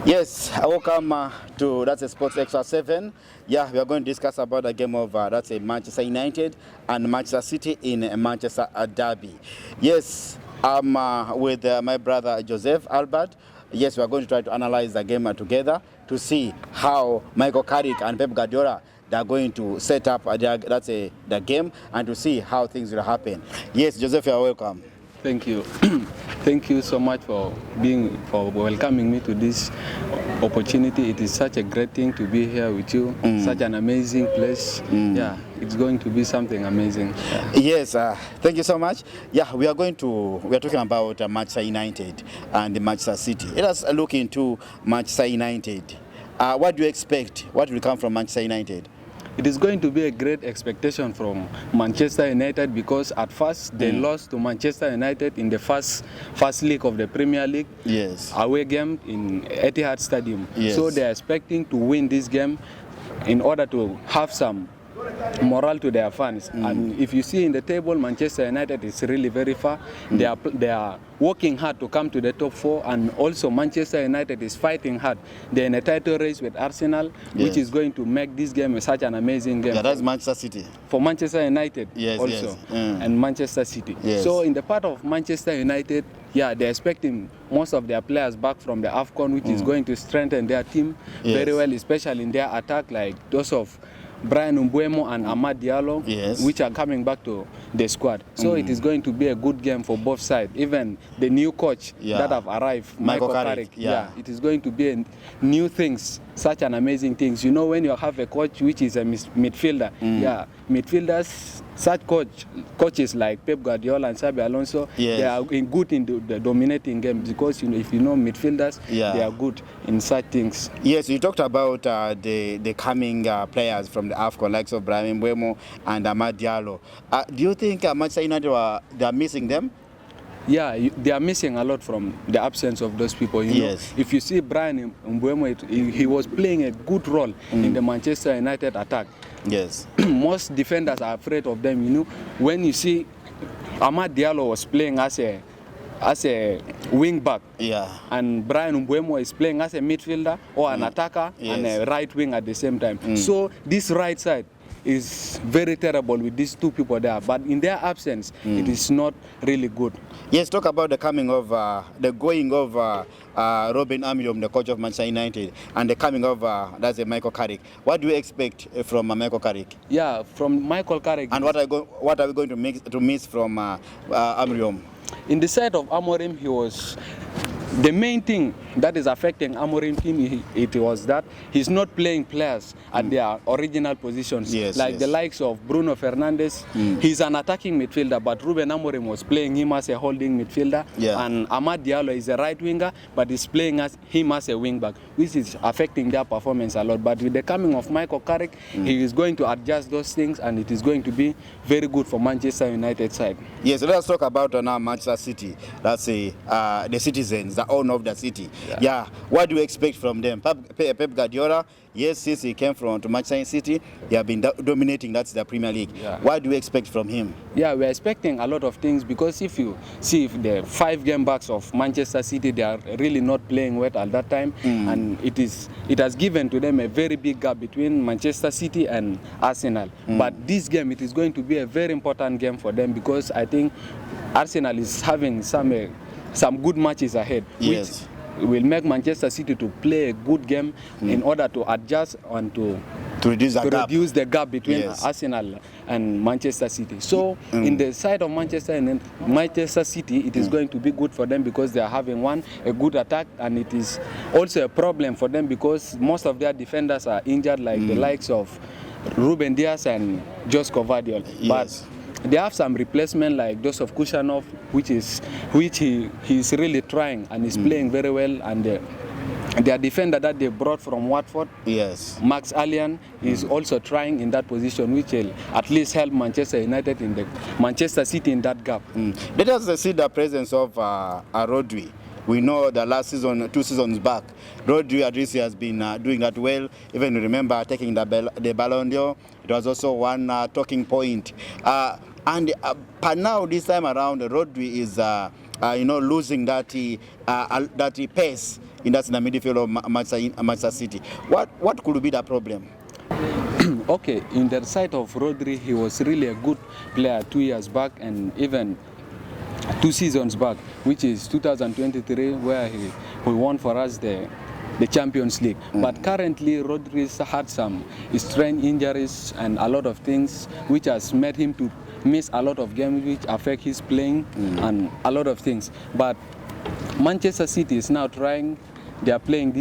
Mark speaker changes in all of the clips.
Speaker 1: Yes, welcome to that's a Sports Extra 7. Yeah, we are going to discuss about the game of that's a Manchester United and Manchester City in a Manchester Derby. Yes, I'm with my brother Joseph Albert. Yes, we are going to try to analyze the game together to see how Michael Carrick and Pep Guardiola they are going to set up the game and to see how things will happen. Yes, Joseph, you are welcome.
Speaker 2: Thank you. Thank you so much for welcoming me to this opportunity. It is such a great thing to be here with you. Such an amazing place. Yeah, it's going to be something amazing. Yeah.
Speaker 1: Yes, thank you so much. Yeah, we are talking about Manchester United and Manchester City. Let us look into Manchester United. What do you expect? What will come from Manchester United?
Speaker 2: It is going to be a great expectation from Manchester United because at first they lost to Manchester United in the first leg of the Premier League.
Speaker 1: Yes.
Speaker 2: Away game in Etihad Stadium.
Speaker 1: Yes.
Speaker 2: So they are expecting to win this game in order to have some morale to their fans. And if you see in the table, Manchester United is really very far. They are working hard to come to the top 4, and also Manchester United is fighting hard. They're in a title race with Arsenal, which is going to make this game such an amazing game.
Speaker 1: Yeah, that's Manchester City.
Speaker 2: For Manchester United also,
Speaker 1: yes.
Speaker 2: And Manchester City.
Speaker 1: Yes.
Speaker 2: So in the part of Manchester United, yeah, they're expecting most of their players back from the AFCON, which is going to strengthen their team very well, especially in their attack, like those of Brian Mbeumo and Amad Diallo, which are coming back to the squad. So it is going to be a good game for both sides. Even the new coach that have arrived, Michael Carrick, it is going to be new things, such an amazing things. You know, when you have a coach which is a midfielder, midfielders, such coaches like Pep Guardiola and Xabi Alonso, they are good in the dominating game because if you know midfielders, they are good in such things.
Speaker 1: Yes, you talked about the coming players from the AFCON, likes of Brian Mbeumo and Amad Diallo. Do you think Manchester United they are missing them?
Speaker 2: Yeah, they are missing a lot from the absence of those people. You know, if you see Brian Mbeumo, he was playing a good role in the Manchester United attack.
Speaker 1: Yes.
Speaker 2: Most defenders are afraid of them. You know, when you see Amad Diallo was playing as a wing back, and Brian Mbeumo is playing as a midfielder or an attacker and a right wing at the same time. So this right side is very terrible with these two people there, but in their absence, it is not really good.
Speaker 1: Yes, talk about the coming of the going of Ruben Amorim, the coach of Manchester United, and the coming of that's Michael Carrick. What do you expect from Michael Carrick?
Speaker 2: Yeah, from Michael Carrick.
Speaker 1: And what are we going to miss from Amorim?
Speaker 2: In the side of Amorim, he was. The main thing that is affecting Amorim team, it was that he's not playing players at their original positions. The likes of Bruno Fernandes. He's an attacking midfielder, but Ruben Amorim was playing him as a holding midfielder. And Amad Diallo is a right winger, but he's playing him as a wing back, which is affecting their performance a lot. But with the coming of Michael Carrick, he is going to adjust those things, and it is going to be very good for Manchester United side.
Speaker 1: Yes, so let's talk about now Manchester City. That's the citizens, the owner of the city. What do you expect from them? Pep Guardiola, yes, since he came to Manchester City, he have been dominating, that's the Premier League. What do you expect from him?
Speaker 2: Yeah, we're expecting a lot of things because if you see if the 5 game backs of Manchester City, they are really not playing well at that time, and it has given to them a very big gap between Manchester City and Arsenal. But this game, it is going to be a very important game for them because I think Arsenal is having some good matches ahead, which will make Manchester City to play a good game in order to adjust and to reduce the gap between Arsenal and Manchester City. So in the side of Manchester City, it is going to be good for them because they are having a good attack, and it is also a problem for them because most of their defenders are injured, like the likes of Ruben Dias and Josko Gvardiol. But they have some replacement like Joseph Kushanov, which he is really trying and is playing very well. And their defender that they brought from Watford, Max Allian, is also trying in that position, which will at least help Manchester United in the Manchester City in that gap.
Speaker 1: Let us see the presence of Rodri. We know the last season, 2 seasons back, Rodri at least has been doing that well. Even remember taking the Ballon d'Or. It was also one talking point. And per now, this time around, Rodri is losing that pace in the midfield of Manchester City. What could be the problem?
Speaker 2: Okay, in the side of Rodri, he was really a good player 2 years back and even 2 seasons back, which is 2023, where he won for us the Champions League. But currently, Rodri's had some strain injuries and a lot of things which has made him to miss a lot of games which affect his playing and a lot of things. But Manchester City is now trying, they are playing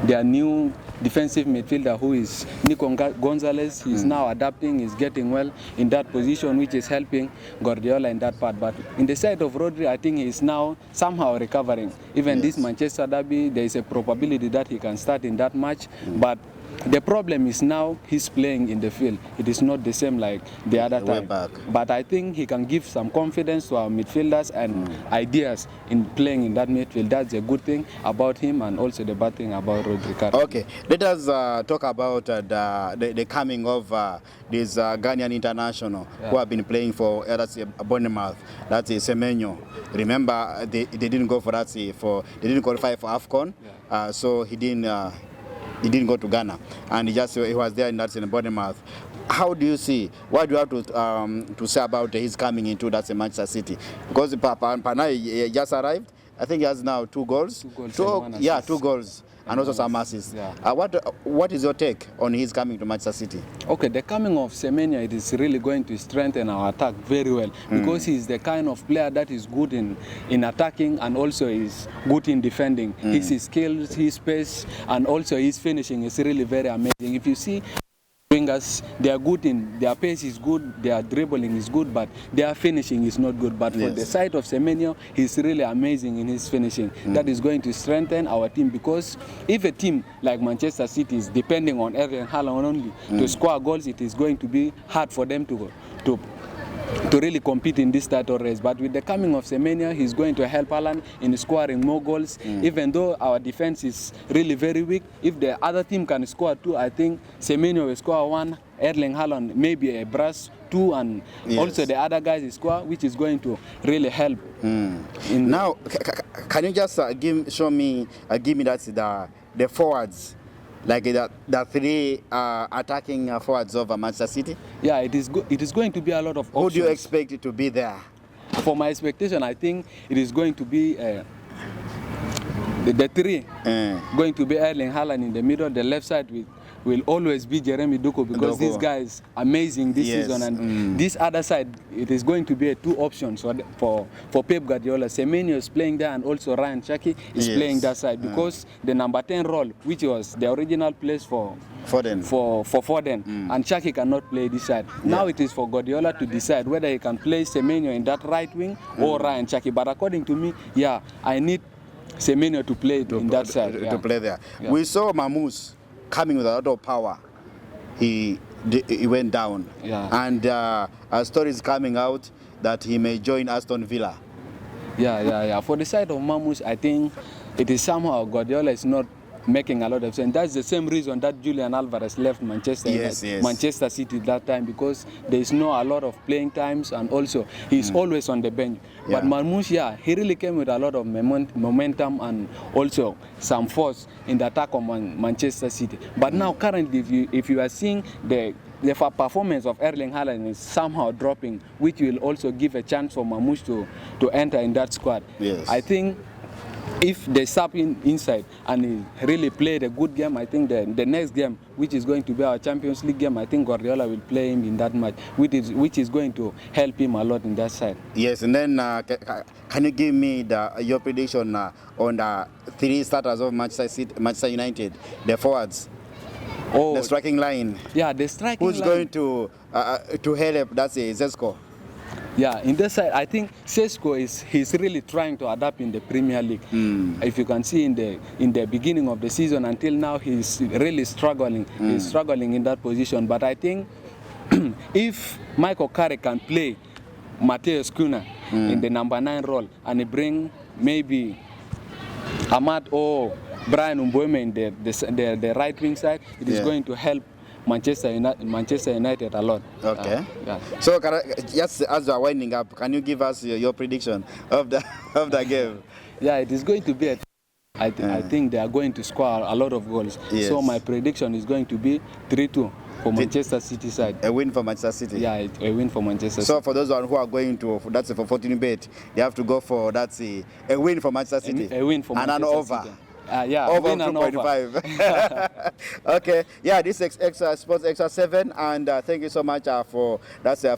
Speaker 2: their new defensive midfielder who is Nico Gonzalez. He's now adapting, he's getting well in that position, which is helping Guardiola in that part. But in the side of Rodri, I think he's now somehow recovering. Even this Manchester derby, there is a probability that he can start in that match. But the problem is now he's playing in the field. It is not the same like the other time. But I think he can give some confidence to our midfielders and ideas in playing in that midfield. That's a good thing about him and also the bad thing about Rodri.
Speaker 1: Okay, let us talk about the coming of this Ghanaian international who have been playing for Bournemouth. That's Semenyo. Remember, they didn't go for that. They didn't qualify for AFCON, so he didn't go to Ghana, and he was there in Bournemouth. How do you see? What do you have to say about his coming into Manchester City? Because Panay just arrived. I think he has now 2 goals. 2 goals. And also some assists. What is your take on his coming to Manchester City?
Speaker 2: Okay, the coming of Semenyo, it is really going to strengthen our attack very well because he's the kind of player that is good in attacking and also is good in defending. His skills, his pace, and also his finishing is really very amazing. If you see wingers, they are good in their pace is good, their dribbling is good, but their finishing is not good. But for the side of Semenyo, he's really amazing in his finishing. That is going to strengthen our team because if a team like Manchester City is depending on Erling Haaland only to score goals, it is going to be hard for them to really compete in this title race. But with the coming of Semenyo, he's going to help Haaland in scoring more goals. Even though our defense is really very weak, if the other team can score 2, I think Semenyo will score 1, Erling Haaland maybe a brass 2, and also the other guys will score, which is going to really help.
Speaker 1: Now, can you just give me that the forwards? Like the 3 attacking forwards of Manchester City?
Speaker 2: Yeah, it is going to be a lot of options.
Speaker 1: Who do you expect it to be there?
Speaker 2: For my expectation, I think it is going to be the 3. Going to be Erling Haaland in the middle. The left side will always be Jeremy Doku because this guy is amazing this season. And this other side, it is going to be 2 options for Pep Guardiola. Semenyo is playing there and also Ryan Cherki is playing that side because the number 10 role, which was the original place for Foden, and Cherki cannot play this side. Now it is for Guardiola to decide whether he can play Semenyo in that right wing or Ryan Cherki. But according to me, I need Semenyo to play in that side.
Speaker 1: To play there. We saw Mamouche coming with a lot of power. He went down. And a story is coming out that he may join Aston Villa.
Speaker 2: For the side of Mamouche, I think it is somehow Guardiola is not making a lot of sense. That's the same reason that Julian Alvarez left Manchester City that time, because there is not a lot of playing times and also he's always on the bench. But Mamouche, he really came with a lot of momentum and also some force in the attack of Manchester City. But now currently, if you are seeing the performance of Erling Haaland is somehow dropping, which will also give a chance for Mamouche to enter in that squad. I think if they sub inside and he really played a good game, I think the next game, which is going to be our Champions League game, I think Guardiola will play him in that match, which is going to help him a lot in that side.
Speaker 1: Yes, and then can you give me your prediction on the 3 starters of Manchester United, the forwards? The striking line.
Speaker 2: The striking line.
Speaker 1: Who's going to help? That's Sesko.
Speaker 2: In this side, I think Sesko he's really trying to adapt in the Premier League. If you can see in the beginning of the season until now, he's really struggling. He's struggling in that position. But I think if Michael Carrick can play Matheus Cunha in the number 9 role and he bring maybe Ahmad or Brian Mbeumo in the right wing side, it is going to help Manchester United a lot.
Speaker 1: Okay. So just as we are winding up, can you give us your prediction of the game?
Speaker 2: It is going to be I think they are going to score a lot of goals.
Speaker 1: Yes.
Speaker 2: So my prediction is going to be 3-2 for Manchester City side.
Speaker 1: A win for Manchester City.
Speaker 2: Yeah, a win for Manchester City.
Speaker 1: So for those who are going to, that's for 14 bet, they have to go for a win for Manchester City.
Speaker 2: A win for
Speaker 1: and
Speaker 2: Manchester
Speaker 1: an over.
Speaker 2: City. Yeah,
Speaker 1: Over
Speaker 2: win and over.
Speaker 1: 2.5. Okay, yeah, this is Extra Sports Extra 7, and thank you so much for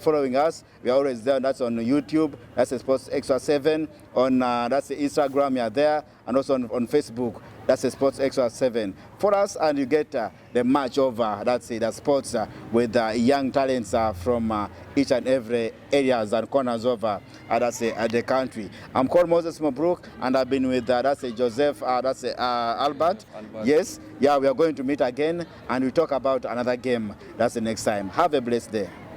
Speaker 1: following us. We are always there. That's on YouTube. That's Sports Extra 7. On that's the Instagram. You are there, and also on Facebook. That's the Sports Extra 7. For us, and you get the match over. That's the sports with young talents from each and every areas and corners of the country. I'm called Moses Mabruk, and I've been with Joseph. Albert. Yes, yeah, we are going to meet again, and we talk about another game. That's the next time. Have a blessed day.